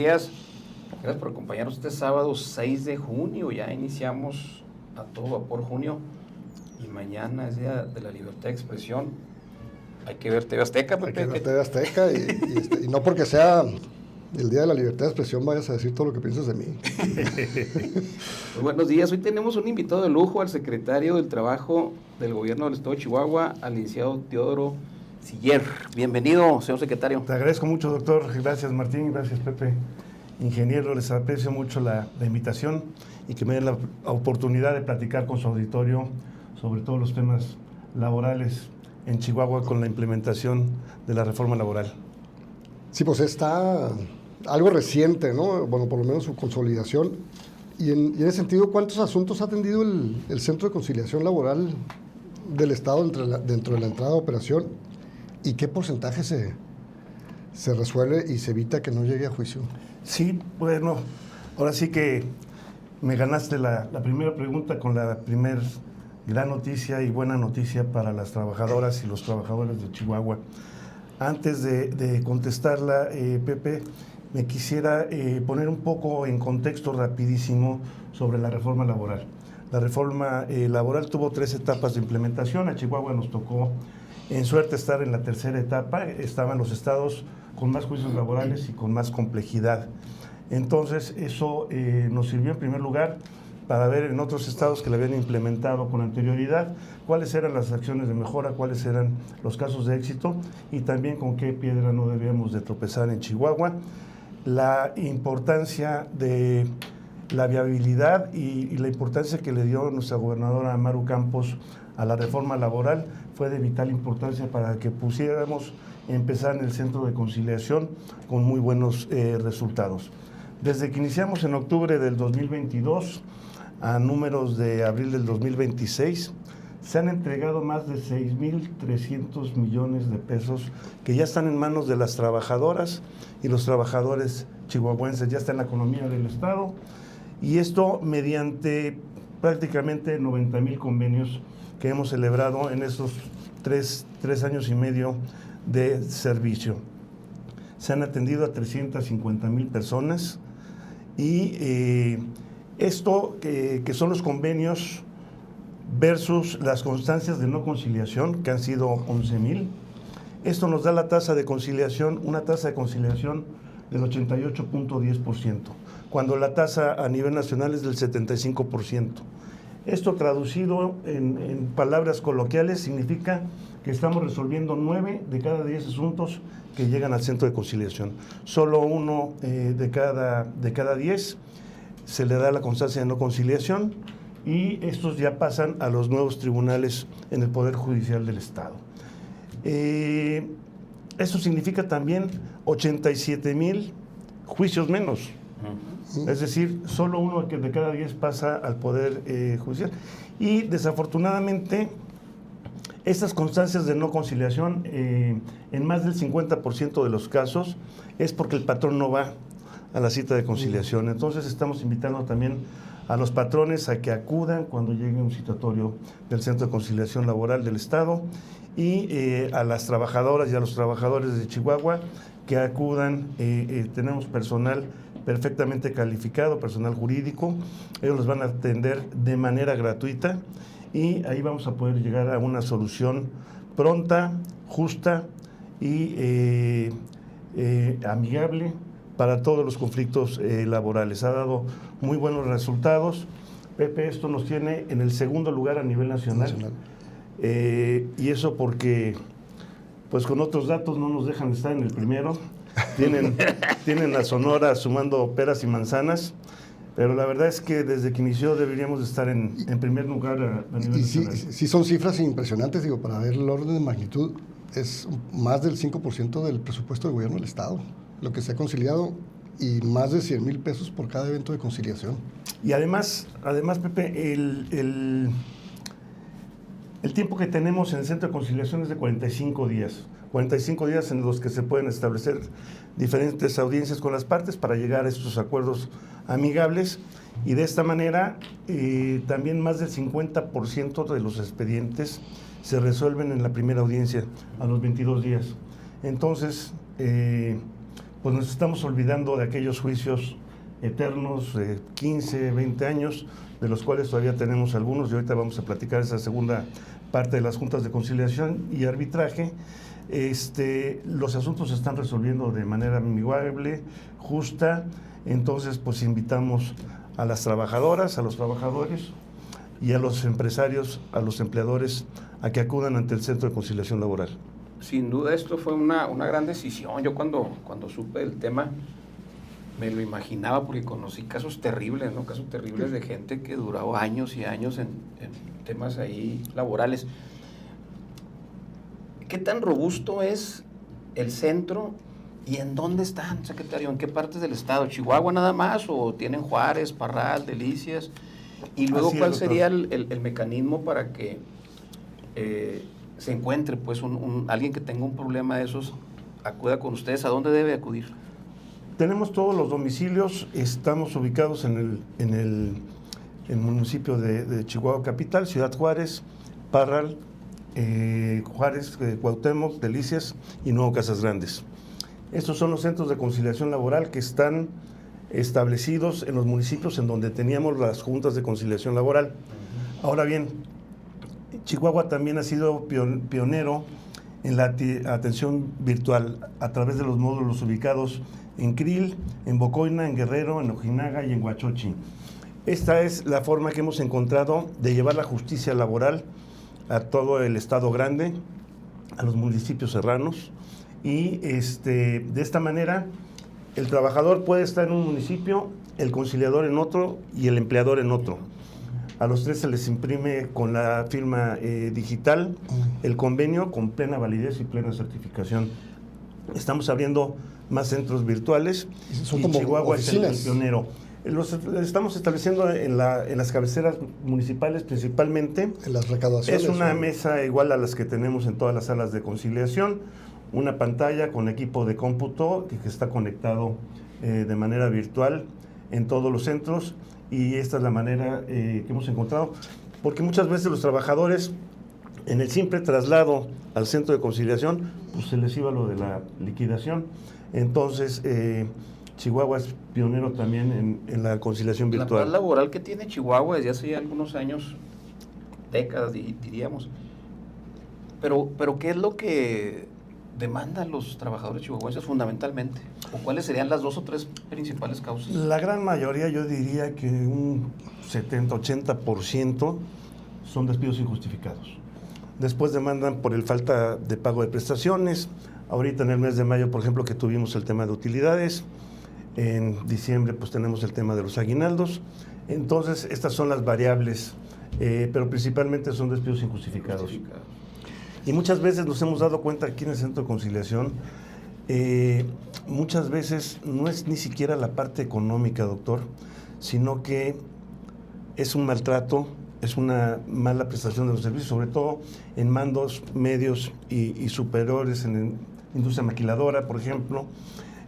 días. Gracias por acompañarnos este sábado 6 de junio. Ya iniciamos a todo vapor junio y mañana es Día de la Libertad de Expresión. Hay que ver TV Azteca, Pepe. Hay que ver TV Azteca y no porque sea el Día de la Libertad de Expresión vayas a decir todo lo que piensas de mí. Muy buenos días. Hoy tenemos un invitado de lujo, al secretario del Trabajo del Gobierno del Estado de Chihuahua, al licenciado Teodoro Siller. Bienvenido, señor secretario. Te agradezco mucho, doctor. Gracias, Martín. Gracias, Pepe. Ingeniero, les aprecio mucho la invitación y que me den la oportunidad de platicar con su auditorio sobre todos los temas laborales en Chihuahua con la implementación de la reforma laboral. Sí, pues está algo reciente, ¿no? Bueno, por lo menos su consolidación. Y en ese sentido, ¿cuántos asuntos ha atendido el Centro de Conciliación Laboral del Estado dentro de la entrada de operación? ¿Y qué porcentaje se resuelve y se evita que no llegue a juicio? Sí, bueno, ahora sí que me ganaste la primera pregunta con la primera gran noticia y buena noticia para las trabajadoras y los trabajadores de Chihuahua. Antes de contestarla, Pepe, me quisiera poner un poco en contexto rapidísimo sobre la reforma laboral. La reforma laboral tuvo 3 etapas de implementación. A Chihuahua nos tocó, en suerte, estar en la tercera etapa. Estaban los estados con más juicios laborales y con más complejidad. Entonces, eso nos sirvió en primer lugar para ver en otros estados que la habían implementado con anterioridad cuáles eran las acciones de mejora, cuáles eran los casos de éxito y también con qué piedra no debíamos de tropezar en Chihuahua. La importancia de la viabilidad y la importancia que le dio nuestra gobernadora Maru Campos a la reforma laboral fue de vital importancia para que pusiéramos empezar en el Centro de Conciliación con muy buenos resultados. Desde que iniciamos en octubre del 2022 a números de abril del 2026, se han entregado más de 6.300 millones de pesos que ya están en manos de las trabajadoras y los trabajadores chihuahuenses, ya está en la economía del Estado, y esto mediante prácticamente 90,000 convenios que hemos celebrado en estos tres años y medio de servicio. Se han atendido a 350,000 personas y esto que son los convenios versus las constancias de no conciliación, que han sido 11,000. Esto nos da la tasa de conciliación, una tasa de conciliación del 88.10%, cuando la tasa a nivel nacional es del 75%. Esto traducido en palabras coloquiales significa que estamos resolviendo 9 de cada 10 asuntos que llegan al Centro de Conciliación. Solo 1 de cada 10 se le da la constancia de no conciliación y estos ya pasan a los nuevos tribunales en el Poder Judicial del Estado. Esto significa también 87,000 juicios menos. Es decir, solo 1 de cada 10 pasa al Poder Judicial. Y desafortunadamente, estas constancias de no conciliación, en más del 50% de los casos, es porque el patrón no va a la cita de conciliación. Entonces estamos invitando también a los patrones a que acudan cuando llegue un citatorio del Centro de Conciliación Laboral del Estado y a las trabajadoras y a los trabajadores de Chihuahua que acudan. Tenemos personal perfectamente calificado, personal jurídico. Ellos los van a atender de manera gratuita y ahí vamos a poder llegar a una solución pronta, justa y amigable para todos los conflictos laborales. Ha dado muy buenos resultados. Pepe, esto nos tiene en el segundo lugar a nivel nacional. Y eso porque, pues con otros datos no nos dejan estar en el primero. Tienen a Sonora sumando peras y manzanas, pero la verdad es que desde que inició deberíamos estar en primer lugar a nivel nacional. Sí, son cifras impresionantes, digo, para ver el orden de magnitud, es más del 5% del presupuesto del gobierno del Estado lo que se ha conciliado y más de 100,000 pesos por cada evento de conciliación. Y además Pepe, el tiempo que tenemos en el Centro de Conciliación es de 45 días. 45 días en los que se pueden establecer diferentes audiencias con las partes para llegar a estos acuerdos amigables y de esta manera también más del 50% de los expedientes se resuelven en la primera audiencia a los 22 días. Entonces, pues nos estamos olvidando de aquellos juicios eternos de 15, 20 años, de los cuales todavía tenemos algunos, y ahorita vamos a platicar esa segunda parte de las juntas de conciliación y arbitraje. Los asuntos se están resolviendo de manera amigable, justa, entonces pues invitamos a las trabajadoras, a los trabajadores y a los empresarios, a los empleadores, a que acudan ante el Centro de Conciliación Laboral. Sin duda esto fue una gran decisión. Yo cuando supe el tema me lo imaginaba, porque conocí casos terribles, ¿no? Casos terribles de gente que duró años y años en temas ahí laborales. ¿Qué tan robusto es el centro y en dónde están, secretario? ¿En qué partes del estado? ¿Chihuahua nada más o tienen Juárez, Parral, Delicias? Y luego, ¿cuál sería el mecanismo para que se encuentre pues alguien que tenga un problema de esos, acuda con ustedes? ¿A dónde debe acudir? Tenemos todos los domicilios, estamos ubicados en el municipio de Chihuahua Capital, Ciudad Juárez, Parral, Juárez, Cuauhtémoc, Delicias y Nuevo Casas Grandes. Estos son los centros de conciliación laboral que están establecidos en los municipios en donde teníamos las juntas de conciliación laboral. Ahora bien, Chihuahua también ha sido pionero en la atención virtual a través de los módulos ubicados en Krill, en Bocoina, en Guerrero, en Ojinaga y en Huachochi. Esta es la forma que hemos encontrado de llevar la justicia laboral a todo el estado grande, a los municipios serranos, y de esta manera el trabajador puede estar en un municipio, el conciliador en otro y el empleador en otro. A los tres se les imprime con la firma digital el convenio con plena validez y plena certificación. Estamos abriendo más centros virtuales y Chihuahua es el pionero. Los estamos estableciendo en las cabeceras municipales principalmente. En las recaudaciones. Es una mesa igual a las que tenemos en todas las salas de conciliación, una pantalla con equipo de cómputo que está conectado de manera virtual en todos los centros, y esta es la manera que hemos encontrado, porque muchas veces los trabajadores en el simple traslado al centro de conciliación pues se les iba lo de la liquidación. Entonces Chihuahua es pionero también en la conciliación virtual. La paz laboral que tiene Chihuahua desde hace ya algunos años, décadas diríamos, pero ¿qué es lo que demandan los trabajadores chihuahuenses fundamentalmente? ¿O cuáles serían las 2 o 3 principales causas? La gran mayoría, yo diría que un 70-80% son despidos injustificados. Después demandan por el falta de pago de prestaciones. Ahorita en el mes de mayo, por ejemplo, que tuvimos el tema de utilidades. En diciembre pues tenemos el tema de los aguinaldos. Entonces estas son las variables, pero principalmente son despidos injustificados. Y muchas veces nos hemos dado cuenta aquí en el Centro de Conciliación, muchas veces no es ni siquiera la parte económica, doctor, sino que es un maltrato, es una mala prestación de los servicios, sobre todo en mandos medios y superiores, en industria maquiladora, por ejemplo.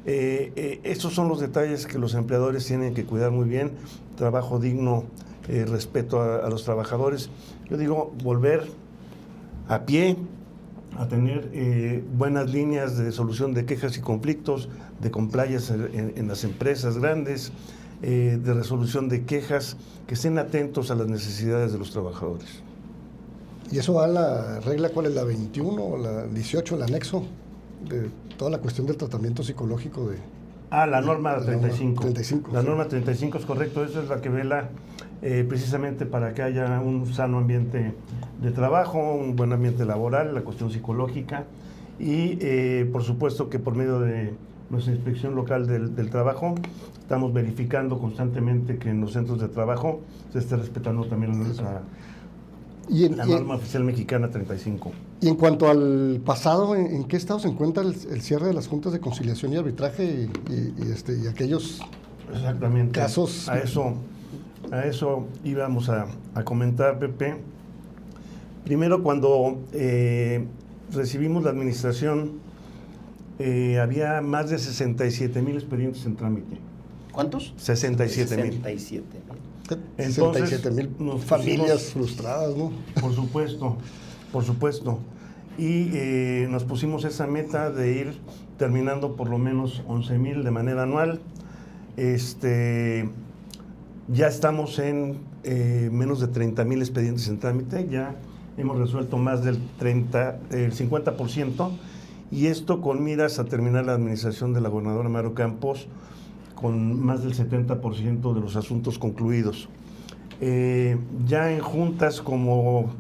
Estos son los detalles que los empleadores tienen que cuidar muy bien: trabajo digno, respeto a los trabajadores. Yo digo, volver a pie, a tener buenas líneas de solución de quejas y conflictos, de compliance en las empresas grandes, de resolución de quejas, que estén atentos a las necesidades de los trabajadores. ¿Y eso va a la regla cuál es? ¿La 21 o la 18, el anexo? De toda la cuestión del tratamiento psicológico de... La norma 35. 35. La sí. norma 35 es correcto, esa es la que vela precisamente para que haya un sano ambiente de trabajo, un buen ambiente laboral, la cuestión psicológica, y por supuesto que por medio de nuestra inspección local del trabajo estamos verificando constantemente que en los centros de trabajo se esté respetando también la norma oficial mexicana 35. Y en cuanto al pasado, ¿en qué estado se encuentra el cierre de las juntas de conciliación y arbitraje y aquellos Exactamente. casos? A eso íbamos a comentar, Pepe. Primero, cuando recibimos la administración, había más de 67,000 expedientes en trámite. ¿Cuántos? 67,000. 67,000. 67,000 familias frustradas, ¿no? Por supuesto. Y nos pusimos esa meta de ir terminando por lo menos 11,000 de manera anual. Ya estamos en menos de 30,000 expedientes en trámite, ya hemos resuelto más del 50%, y esto con miras a terminar la administración de la gobernadora Maru Campos con más del 70% de los asuntos concluidos. Ya en juntas como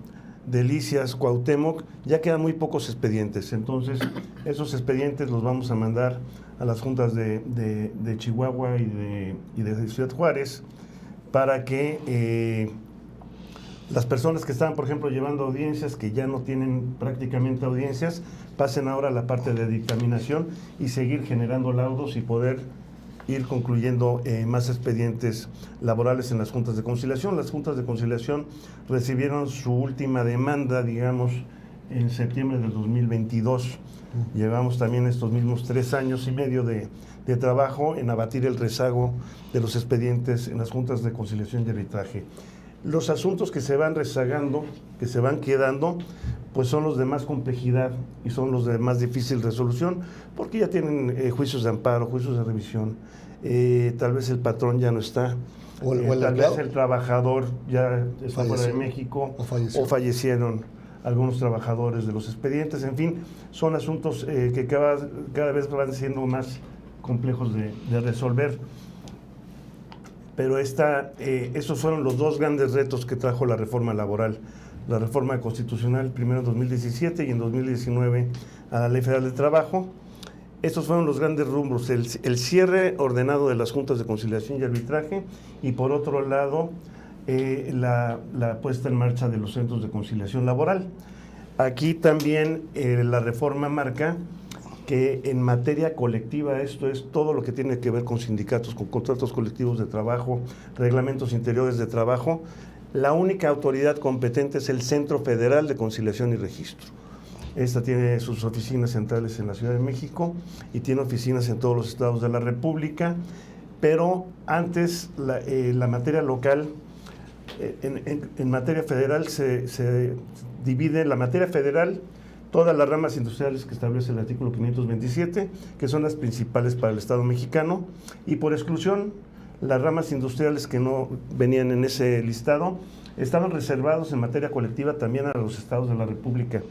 Delicias, Cuauhtémoc, ya quedan muy pocos expedientes, entonces esos expedientes los vamos a mandar a las juntas de Chihuahua y de Ciudad Juárez, para que las personas que estaban, por ejemplo, llevando audiencias, que ya no tienen prácticamente audiencias, pasen ahora a la parte de dictaminación y seguir generando laudos y poder ir concluyendo más expedientes laborales en las juntas de conciliación. Las juntas de conciliación recibieron su última demanda, digamos, en septiembre del 2022. Llevamos también estos mismos 3 años y medio de trabajo en abatir el rezago de los expedientes en las juntas de conciliación y arbitraje. Los asuntos que se van rezagando, que se van quedando, pues son los de más complejidad y son los de más difícil resolución, porque ya tienen juicios de amparo, juicios de revisión, tal vez el patrón ya no está, tal vez el trabajador ya está fuera de México o fallecieron algunos trabajadores de los expedientes. En fin, son asuntos que cada vez van siendo más complejos de resolver. Pero esos fueron los 2 grandes retos que trajo la reforma laboral. La reforma constitucional, primero en 2017 y en 2019 a la Ley Federal del Trabajo. Estos fueron los grandes rumbos, el cierre ordenado de las juntas de conciliación y arbitraje, y por otro lado, la puesta en marcha de los centros de conciliación laboral. Aquí también la reforma marca que en materia colectiva, esto es todo lo que tiene que ver con sindicatos, con contratos colectivos de trabajo, reglamentos interiores de trabajo, la única autoridad competente es el Centro Federal de Conciliación y Registro. Esta tiene sus oficinas centrales en la Ciudad de México y tiene oficinas en todos los estados de la República, pero antes la materia local, en materia federal se divide la materia federal, todas las ramas industriales que establece el artículo 527, que son las principales para el Estado mexicano, y por exclusión, las ramas industriales que no venían en ese listado estaban reservados en materia colectiva también a los estados de la República.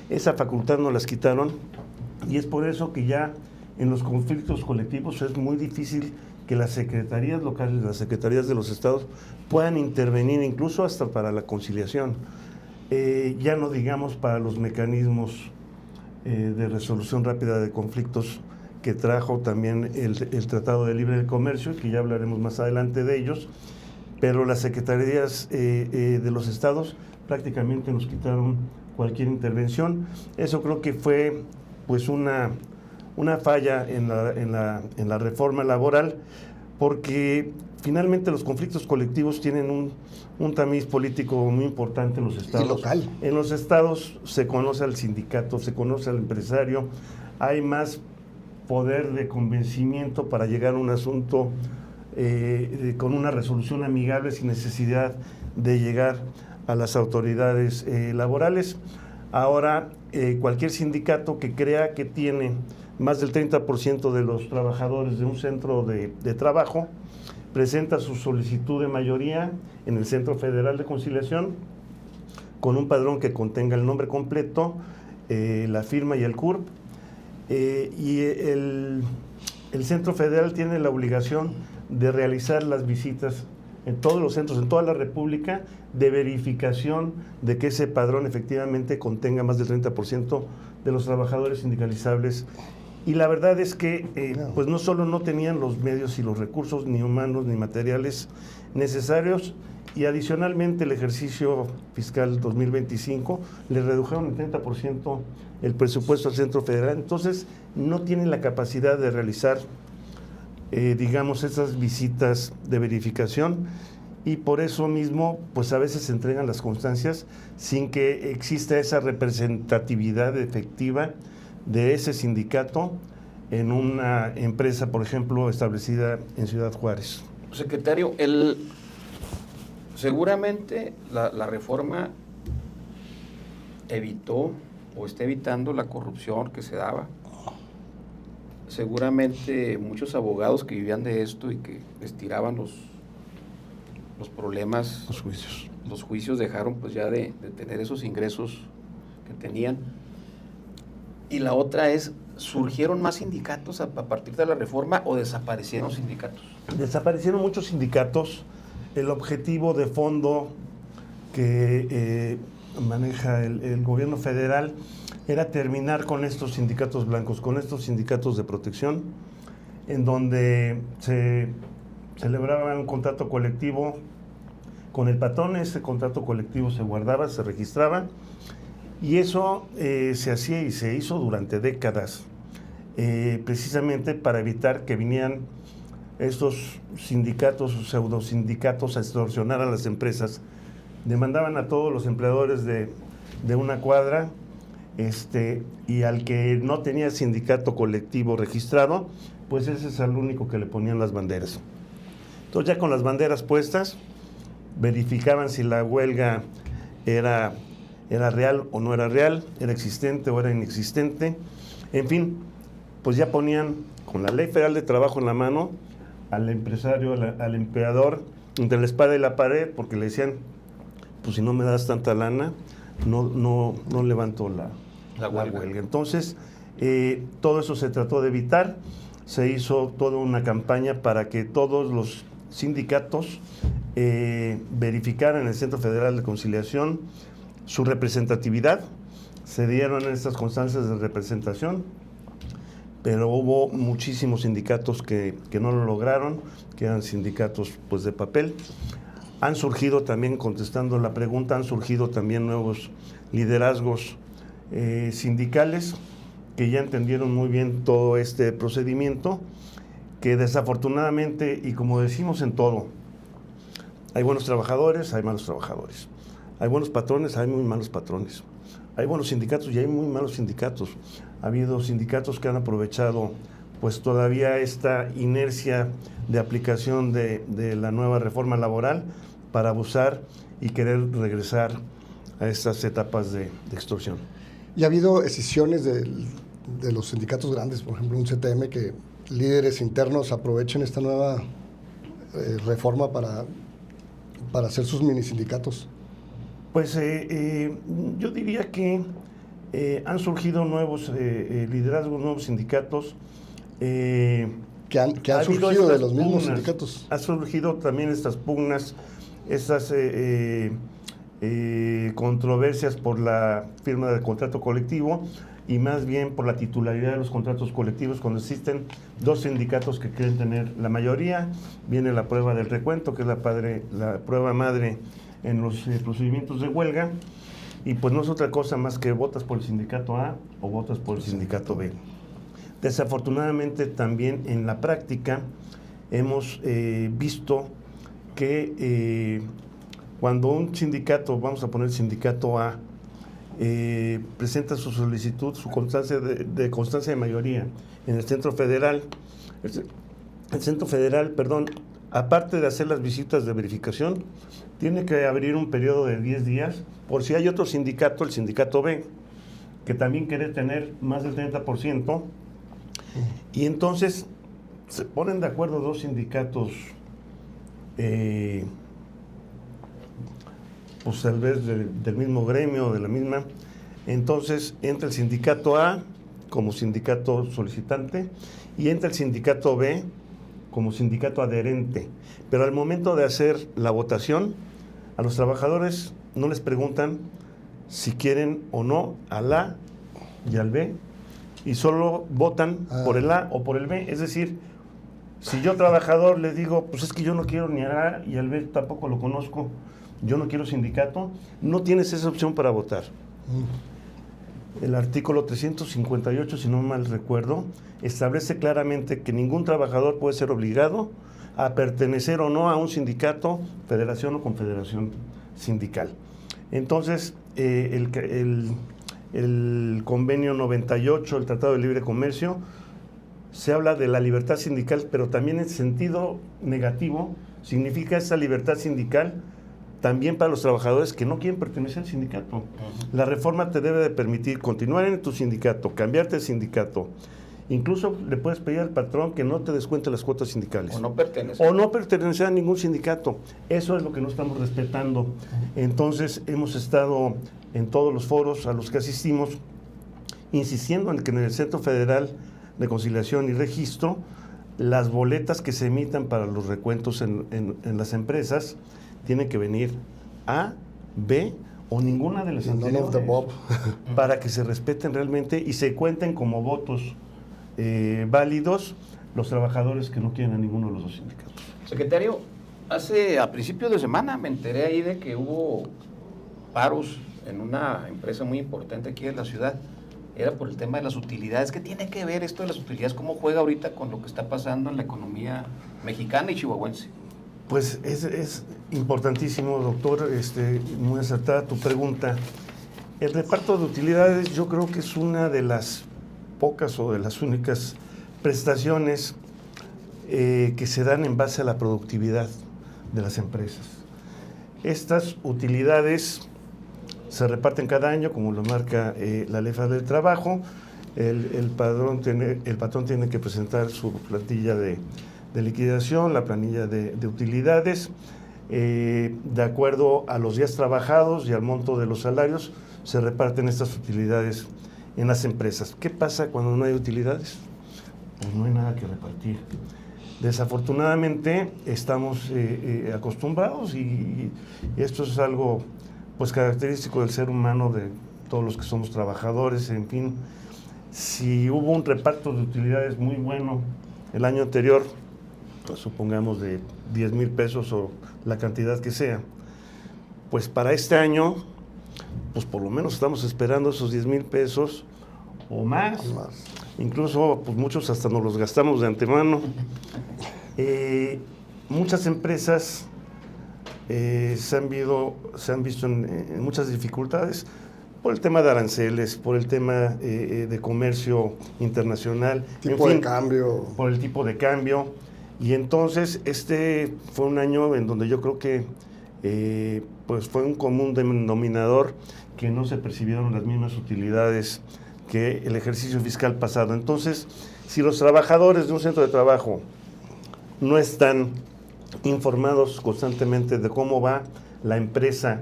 Esa facultad nos las quitaron, y es por eso que ya en los conflictos colectivos es muy difícil que las secretarías locales, las secretarías de los estados puedan intervenir incluso hasta para la conciliación. Ya no digamos para los mecanismos de resolución rápida de conflictos que trajo también el Tratado de Libre Comercio, que ya hablaremos más adelante de ellos, pero las secretarías de los estados prácticamente nos quitaron cualquier intervención. Eso creo que fue pues una falla en la reforma laboral, porque finalmente los conflictos colectivos tienen un tamiz político muy importante en los estados. Y local. En los estados se conoce al sindicato, se conoce al empresario, hay más poder de convencimiento para llegar a un asunto con una resolución amigable sin necesidad de llegar a las autoridades laborales. Ahora, cualquier sindicato que crea que tiene más del 30% de los trabajadores de un centro de trabajo presenta su solicitud de mayoría en el Centro Federal de Conciliación con un padrón que contenga el nombre completo, la firma y el CURP. Y el Centro Federal tiene la obligación de realizar las visitas en todos los centros, en toda la República, de verificación de que ese padrón efectivamente contenga más del 30% de los trabajadores sindicalizables. Y la verdad es que pues no solo no tenían los medios y los recursos, ni humanos ni materiales necesarios, y adicionalmente el ejercicio fiscal 2025 le redujeron el 30% el presupuesto al Centro Federal. Entonces no tienen la capacidad de realizar digamos esas visitas de verificación, y por eso mismo pues a veces se entregan las constancias sin que exista esa representatividad efectiva de ese sindicato en una empresa, por ejemplo, establecida en Ciudad Juárez. Secretario, seguramente la reforma evitó o está evitando la corrupción que se daba seguramente muchos abogados que vivían de esto y que les tiraban los problemas, los juicios dejaron pues ya de tener esos ingresos que tenían. Y la otra es, ¿surgieron más sindicatos a partir de la reforma o desaparecieron sindicatos? Desaparecieron muchos sindicatos. El objetivo de fondo que maneja el gobierno federal era terminar con estos sindicatos blancos, con estos sindicatos de protección, en donde se celebraba un contrato colectivo con el patrón. Ese contrato colectivo se guardaba, se registraba, y eso se hacía y se hizo durante décadas, precisamente para evitar que vinieran estos sindicatos o pseudosindicatos a extorsionar a las empresas. Demandaban a todos los empleadores de una cuadra, y al que no tenía sindicato colectivo registrado, pues ese es el único que le ponían las banderas. Entonces, ya con las banderas puestas, verificaban si la huelga era real o no era real, era existente o era inexistente. En fin, pues ya ponían con la Ley Federal de Trabajo en la mano al empresario, al empleador, entre la espada y la pared, porque le decían, pues si no me das tanta lana, no levanto la huelga. Entonces, todo eso se trató de evitar. Se hizo toda una campaña para que todos los sindicatos verificaran en el Centro Federal de Conciliación su representatividad. Se dieron estas constancias de representación, pero hubo muchísimos sindicatos que no lo lograron, que eran sindicatos pues de papel. Han surgido también, contestando la pregunta, han surgido también nuevos liderazgos sindicales que ya entendieron muy bien todo este procedimiento, que desafortunadamente, y como decimos en todo, hay buenos trabajadores, hay malos trabajadores. Hay buenos patrones, hay muy malos patrones. Hay buenos sindicatos y hay muy malos sindicatos. Ha habido sindicatos que han aprovechado pues todavía esta inercia de aplicación de la nueva reforma laboral para abusar y querer regresar a estas etapas de extorsión. Y ha habido escisiones de los sindicatos grandes, por ejemplo, un CTM, que líderes internos aprovechen esta nueva reforma para hacer sus mini sindicatos. Pues yo diría que han surgido nuevos liderazgos, nuevos sindicatos. Que han surgido de los mismos sindicatos. Han surgido también estas pugnas, estas controversias por la firma del contrato colectivo, y más bien por la titularidad de los contratos colectivos. Cuando existen dos sindicatos que quieren tener la mayoría, viene la prueba del recuento, que es la prueba madre en los procedimientos de huelga, y pues no es otra cosa más que votas por el sindicato A o votas por el sindicato B. Desafortunadamente también en la práctica hemos visto que cuando un sindicato, vamos a poner sindicato A, presenta su solicitud, su constancia de constancia de mayoría en el Centro Federal, aparte de hacer las visitas de verificación, tiene que abrir un periodo de 10 días por si hay otro sindicato, el sindicato B, que también quiere tener más del 30%, y entonces se ponen de acuerdo dos sindicatos, pues tal vez del mismo gremio, de la misma. Entonces entra el sindicato A como sindicato solicitante y entra el sindicato B como sindicato adherente. Pero al momento de hacer la votación, a los trabajadores no les preguntan si quieren o no al A y al B, y solo votan por el A o por el B. Es decir, si yo trabajador les digo, pues es que yo no quiero ni al A y al B, tampoco lo conozco, yo no quiero sindicato, no tienes esa opción para votar. El artículo 358, si no mal recuerdo, establece claramente que ningún trabajador puede ser obligado a pertenecer o no a un sindicato, federación o confederación sindical. Entonces, el convenio 98, el Tratado de Libre Comercio, se habla de la libertad sindical, pero también en sentido negativo significa esa libertad sindical también para los trabajadores que no quieren pertenecer al sindicato. La reforma te debe de permitir continuar en tu sindicato, cambiarte de sindicato Incluso le puedes pedir al patrón que no te descuente las cuotas sindicales. O no pertenece. O no pertenecer a ningún sindicato. Eso es lo que no estamos respetando. Entonces, hemos estado en todos los foros a los que asistimos, insistiendo en que en el Centro Federal de Conciliación y Registro, las boletas que se emitan para los recuentos en las empresas tienen que venir A, B o ninguna de las anteriores, para que se respeten realmente y se cuenten como votos válidos los trabajadores que no quieren a ninguno de los dos sindicatos. Secretario, a principios de semana me enteré ahí de que hubo paros en una empresa muy importante aquí en la ciudad. Era por el tema de las utilidades. ¿Qué tiene que ver esto de las utilidades? ¿Cómo juega ahorita con lo que está pasando en la economía mexicana y chihuahuense? Pues es importantísimo, doctor, muy acertada tu pregunta. El reparto de utilidades yo creo que es una de las pocas o de las únicas prestaciones que se dan en base a la productividad de las empresas. Estas utilidades se reparten cada año, como lo marca la Ley Federal del Trabajo. El patrón tiene que presentar su plantilla de liquidación, la planilla de utilidades. De acuerdo a los días trabajados y al monto de los salarios, se reparten estas utilidades en las empresas. ¿Qué pasa cuando no hay utilidades? Pues no hay nada que repartir. Desafortunadamente estamos acostumbrados y esto es algo pues característico del ser humano, de todos los que somos trabajadores, en fin. Si hubo un reparto de utilidades muy bueno el año anterior, pues supongamos de 10,000 pesos o la cantidad que sea, pues para este año, pues por lo menos estamos esperando esos 10,000 pesos o más. Incluso pues muchos hasta nos los gastamos de antemano. Muchas empresas se han visto en muchas dificultades por el tema de aranceles, por el tema de comercio internacional, por el tipo de cambio. Y entonces este fue un año en donde yo creo que pues fue un común denominador que no se percibieron las mismas utilidades que el ejercicio fiscal pasado. Entonces, si los trabajadores de un centro de trabajo no están informados constantemente de cómo va la empresa,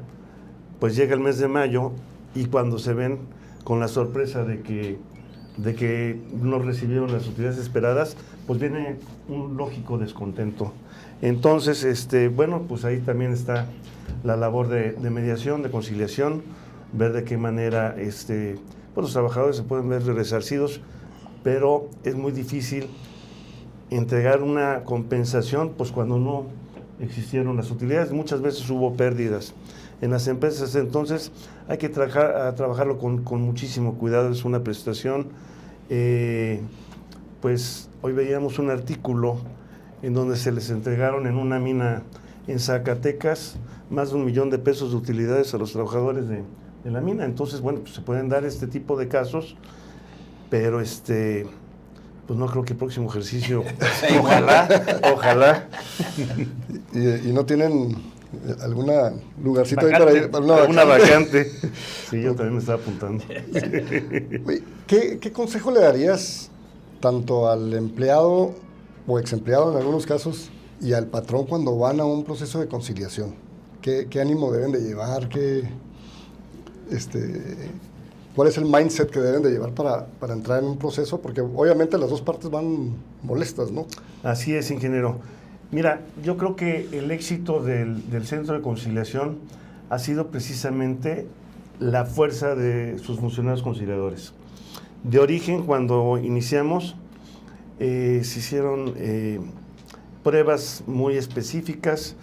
pues llega el mes de mayo y cuando se ven con la sorpresa de que no recibieron las utilidades esperadas, pues viene un lógico descontento. Entonces, bueno, pues ahí también está la labor de mediación, de conciliación, ver de qué manera pues los trabajadores se pueden ver resarcidos, pero es muy difícil entregar una compensación pues cuando no existieron las utilidades. Muchas veces hubo pérdidas en las empresas, entonces hay que trabajarlo con muchísimo cuidado. Es una prestación. Pues hoy veíamos un artículo en donde se les entregaron en una mina en Zacatecas más de 1 millón de pesos de utilidades a los trabajadores de la mina. Entonces, bueno, pues se pueden dar este tipo de casos, pero pues no creo que el próximo ejercicio, ojalá. ¿Y no tienen alguna lugarcito vacante, ahí para ir? Alguna vacante. Sí, yo también me estaba apuntando. ¿Qué consejo le darías tanto al empleado o exempleado en algunos casos y al patrón cuando van a un proceso de conciliación? ¿Qué ánimo deben de llevar? ¿Cuál es el mindset que deben de llevar para entrar en un proceso? Porque obviamente las dos partes van molestas, ¿no? Así es, ingeniero. Mira, yo creo que el éxito del Centro de Conciliación ha sido precisamente la fuerza de sus funcionarios conciliadores. De origen, cuando iniciamos, se hicieron pruebas muy específicas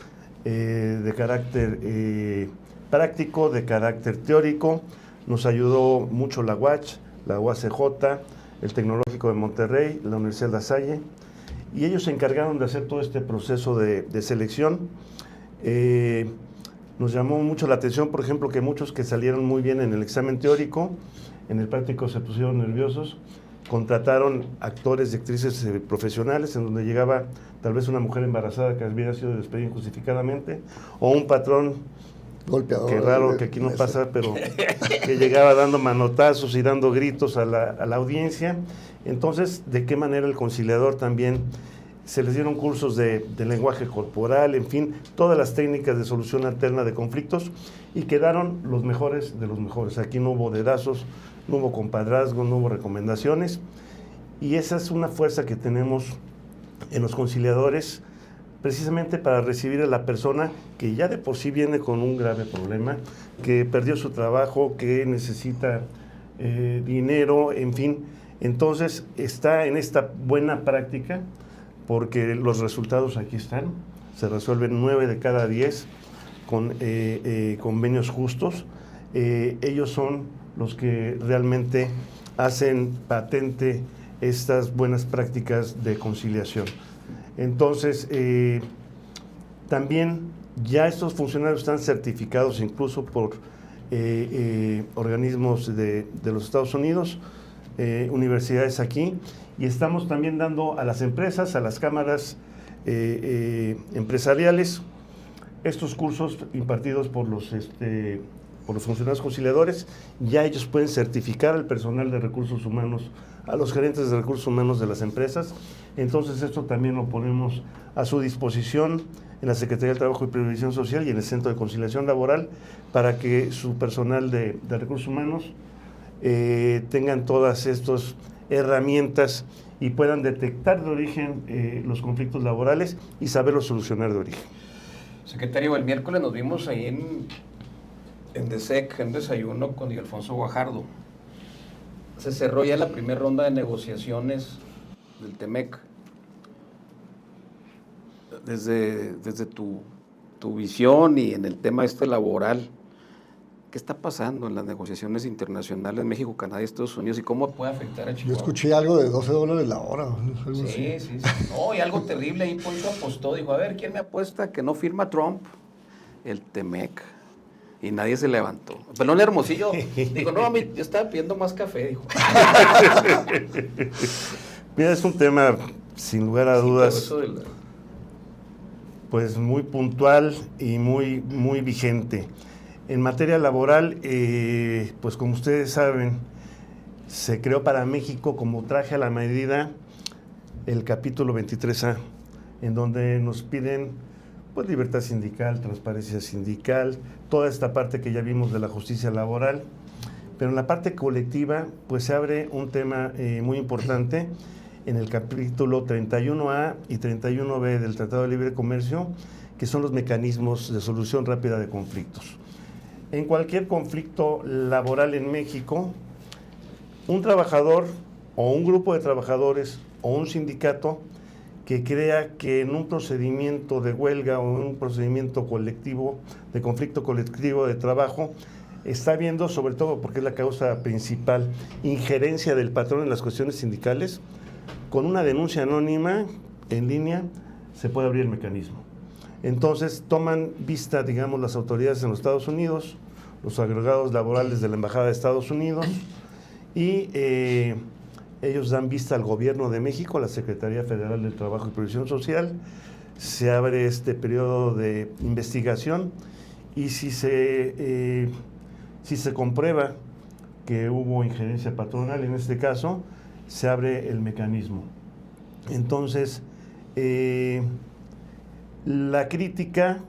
de carácter práctico, de carácter teórico. Nos ayudó mucho la UACH, la UACJ, el Tecnológico de Monterrey, la Universidad de La Salle, y ellos se encargaron de hacer todo este proceso de selección. Nos llamó mucho la atención, por ejemplo, que muchos que salieron muy bien en el examen teórico, en el práctico se pusieron nerviosos, contrataron actores y actrices profesionales, en donde llegaba tal vez una mujer embarazada que había sido despedida injustificadamente, o un patrón Golpeador. Qué raro que aquí no pasa, pero que llegaba dando manotazos y dando gritos a la audiencia. Entonces, ¿de qué manera el conciliador también? Se les dieron cursos de lenguaje corporal, en fin, todas las técnicas de solución alterna de conflictos, y quedaron los mejores de los mejores. Aquí no hubo dedazos, no hubo compadrazgo, no hubo recomendaciones, y esa es una fuerza que tenemos en los conciliadores, precisamente para recibir a la persona que ya de por sí viene con un grave problema, que perdió su trabajo, que necesita dinero, en fin. Entonces está en esta buena práctica, porque los resultados aquí están, se resuelven 9 de cada 10 con convenios justos. Ellos son los que realmente hacen patente estas buenas prácticas de conciliación. Entonces, también ya estos funcionarios están certificados incluso por organismos de los Estados Unidos, universidades aquí, y estamos también dando a las empresas, a las cámaras empresariales, estos cursos impartidos por los funcionarios conciliadores. Ya ellos pueden certificar al personal de recursos humanos, a los gerentes de recursos humanos de las empresas. Entonces esto también lo ponemos a su disposición en la Secretaría del Trabajo y Previsión Social y en el Centro de Conciliación Laboral, para que su personal de recursos humanos tengan todas estas herramientas y puedan detectar de origen los conflictos laborales y saberlos solucionar de origen. Secretario, el miércoles nos vimos ahí en DESEC, en desayuno con Alfonso Guajardo. Se cerró ya la primera ronda de negociaciones del TEMEC. Desde tu visión y en el tema laboral, ¿qué está pasando en las negociaciones internacionales México, Canadá y Estados Unidos y cómo puede afectar a Chihuahua? Yo escuché algo de $12 la hora. Algo sí. No, y algo terrible. Ahí Poncho apostó, dijo, a ver, ¿quién me apuesta que no firma Trump? El TEMEC. Y nadie se levantó. Pelón Hermosillo dijo, no, yo estaba pidiendo más café, dijo. Mira, es un tema, sin lugar a dudas, pues muy puntual y muy, muy vigente. En materia laboral, pues como ustedes saben, se creó para México como traje a la medida el capítulo 23A, en donde nos piden pues libertad sindical, transparencia sindical, toda esta parte que ya vimos de la justicia laboral. Pero en la parte colectiva, pues se abre un tema muy importante en el capítulo 31A y 31B del Tratado de Libre Comercio, que son los mecanismos de solución rápida de conflictos. En cualquier conflicto laboral en México, un trabajador o un grupo de trabajadores o un sindicato que crea que en un procedimiento de huelga o en un procedimiento colectivo, de conflicto colectivo de trabajo, está viendo, sobre todo porque es la causa principal, injerencia del patrón en las cuestiones sindicales, con una denuncia anónima en línea se puede abrir el mecanismo. Entonces toman vista, digamos, las autoridades en los Estados Unidos, los agregados laborales de la Embajada de Estados Unidos, y ellos dan vista al Gobierno de México, a la Secretaría Federal del Trabajo y Previsión Social. Se abre este periodo de investigación y si se comprueba que hubo injerencia patronal, en este caso, se abre el mecanismo. Entonces, la crítica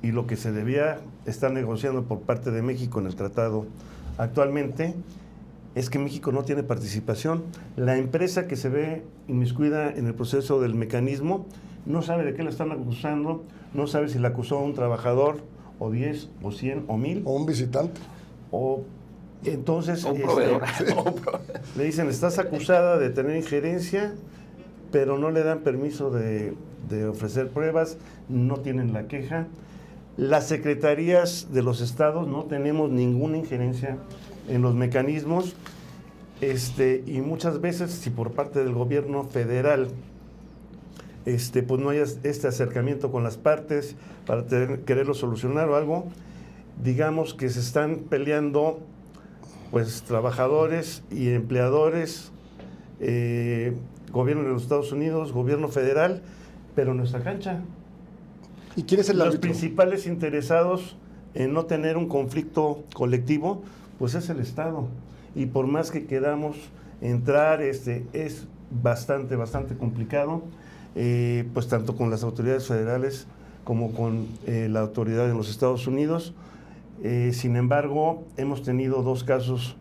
y lo que se debía estar negociando por parte de México en el tratado actualmente es que México no tiene participación. La empresa que se ve inmiscuida en el proceso del mecanismo no sabe de qué la están acusando, no sabe si la acusó un trabajador, o 10, o 100, o 1000. O un visitante. O entonces un proveedor. Le dicen, estás acusada de tener injerencia, pero no le dan permiso de ofrecer pruebas, no tienen la queja. Las secretarías de los estados no tenemos ninguna injerencia en los mecanismos, y muchas veces, si por parte del gobierno federal pues no hay este acercamiento con las partes para quererlo solucionar o algo, digamos que se están peleando pues trabajadores y empleadores, gobierno de los Estados Unidos, gobierno federal, pero en nuestra cancha. ¿Y quién es el Los árbitro? principales interesados en no tener un conflicto colectivo, pues es el Estado. Y por más que queramos entrar, es bastante complicado, pues tanto con las autoridades federales como con la autoridad en los Estados Unidos. Sin embargo, hemos tenido 2 casos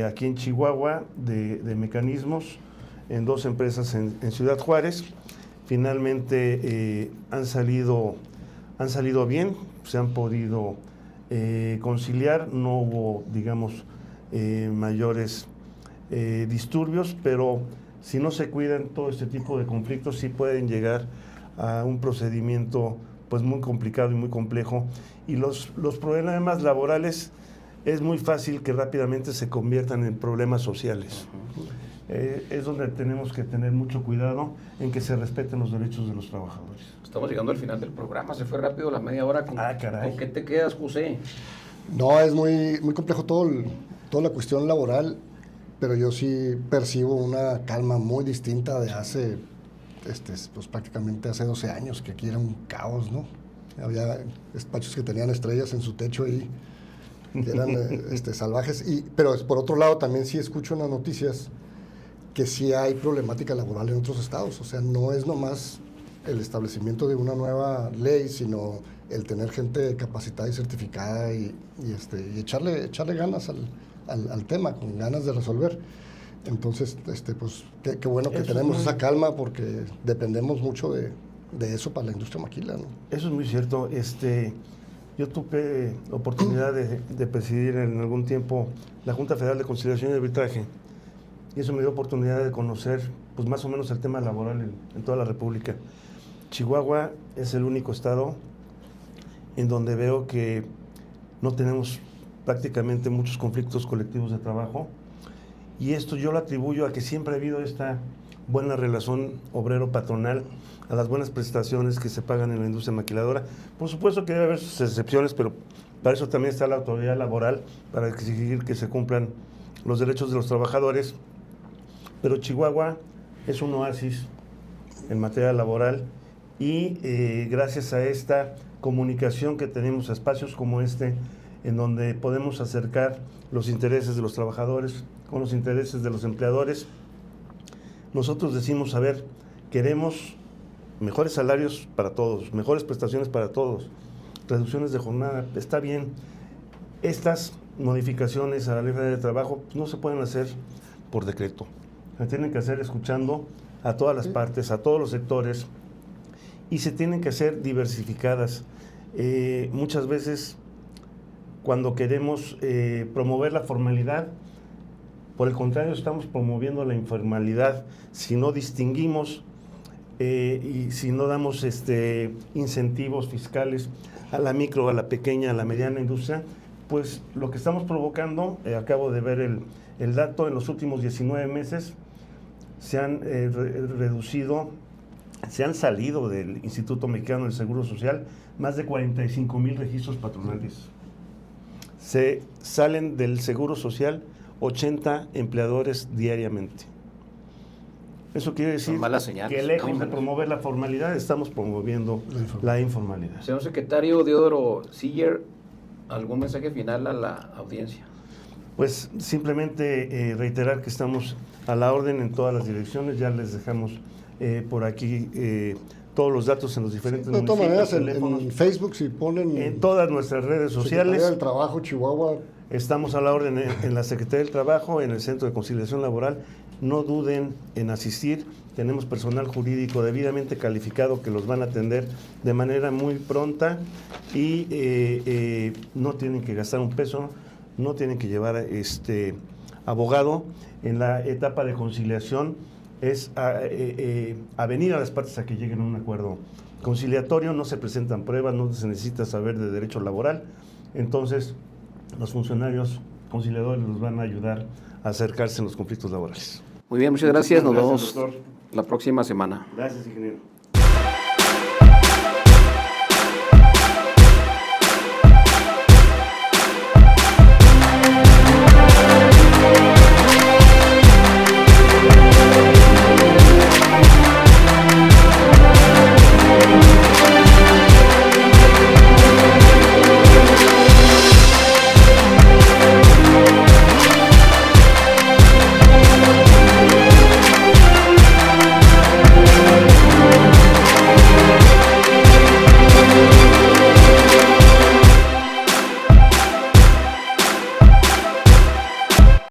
aquí en Chihuahua de mecanismos en 2 empresas en Ciudad Juárez. Finalmente han salido bien, se han podido conciliar, no hubo, digamos, mayores disturbios, pero si no se cuidan todo este tipo de conflictos, sí pueden llegar a un procedimiento pues muy complicado y muy complejo. Y los problemas laborales es muy fácil que rápidamente se conviertan en problemas sociales. Es donde tenemos que tener mucho cuidado en que se respeten los derechos de los trabajadores. Estamos llegando al final del programa, se fue rápido la media hora. Caray. ¿Con qué te quedas, José? No, es muy complejo toda la cuestión laboral, pero yo sí percibo una calma muy distinta de hace, pues prácticamente hace 12 años, que aquí era un caos, ¿no? Había despachos que tenían estrellas en su techo ahí, que eran salvajes. Pero por otro lado, también sí escucho en las noticias que sí hay problemática laboral en otros estados. O sea, no es nomás el establecimiento de una nueva ley, sino el tener gente capacitada y certificada y echarle ganas al tema, con ganas de resolver. Entonces, pues qué bueno que tenemos esa calma, porque dependemos mucho de eso para la industria maquila, ¿no? Eso es muy cierto. Yo tuve oportunidad de presidir en algún tiempo la Junta Federal de Conciliación y Arbitraje, y eso me dio oportunidad de conocer pues más o menos el tema laboral en toda la República. Chihuahua es el único estado en donde veo que no tenemos prácticamente muchos conflictos colectivos de trabajo, y esto yo lo atribuyo a que siempre ha habido esta buena relación obrero-patronal, a las buenas prestaciones que se pagan en la industria maquiladora. Por supuesto que debe haber sus excepciones, pero para eso también está la autoridad laboral, para exigir que se cumplan los derechos de los trabajadores. Pero Chihuahua es un oasis en materia laboral, y gracias a esta comunicación que tenemos, a espacios como este, en donde podemos acercar los intereses de los trabajadores con los intereses de los empleadores, nosotros decimos, a ver, queremos mejores salarios para todos, mejores prestaciones para todos, reducciones de jornada, está bien. Estas modificaciones a la ley de trabajo no se pueden hacer por decreto, se tienen que hacer escuchando a todas las partes, a todos los sectores, y se tienen que hacer diversificadas. Muchas veces, cuando queremos promover la formalidad, por el contrario, estamos promoviendo la informalidad. Si no distinguimos y si no damos incentivos fiscales a la micro, a la pequeña, a la mediana industria, pues lo que estamos provocando, acabo de ver el dato, en los últimos 19 meses se han reducido, se han salido del Instituto Mexicano del Seguro Social más de 45,000 registros patronales. Se salen del Seguro Social 80 empleadores diariamente. Eso quiere decir que lejos de promover la formalidad, estamos promoviendo la informalidad. Señor secretario Deodoro Siller, ¿algún mensaje final a la audiencia? Pues simplemente reiterar que estamos a la orden en todas las direcciones. Ya les dejamos por aquí todos los datos en los diferentes municipios. De todas maneras, en Facebook, si ponen... En todas nuestras redes sociales. Secretaría del Trabajo, Chihuahua. Estamos a la orden en la Secretaría del Trabajo, en el Centro de Conciliación Laboral. No duden en asistir. Tenemos personal jurídico debidamente calificado que los van a atender de manera muy pronta, y no tienen que gastar un peso, no tienen que llevar abogado. En la etapa de conciliación es a venir a las partes a que lleguen a un acuerdo conciliatorio. No se presentan pruebas, no se necesita saber de derecho laboral. Entonces, los funcionarios conciliadores los van a ayudar a acercarse en los conflictos laborales. Muy bien, muchas gracias. Nos vemos doctor. la próxima semana. Gracias, ingeniero.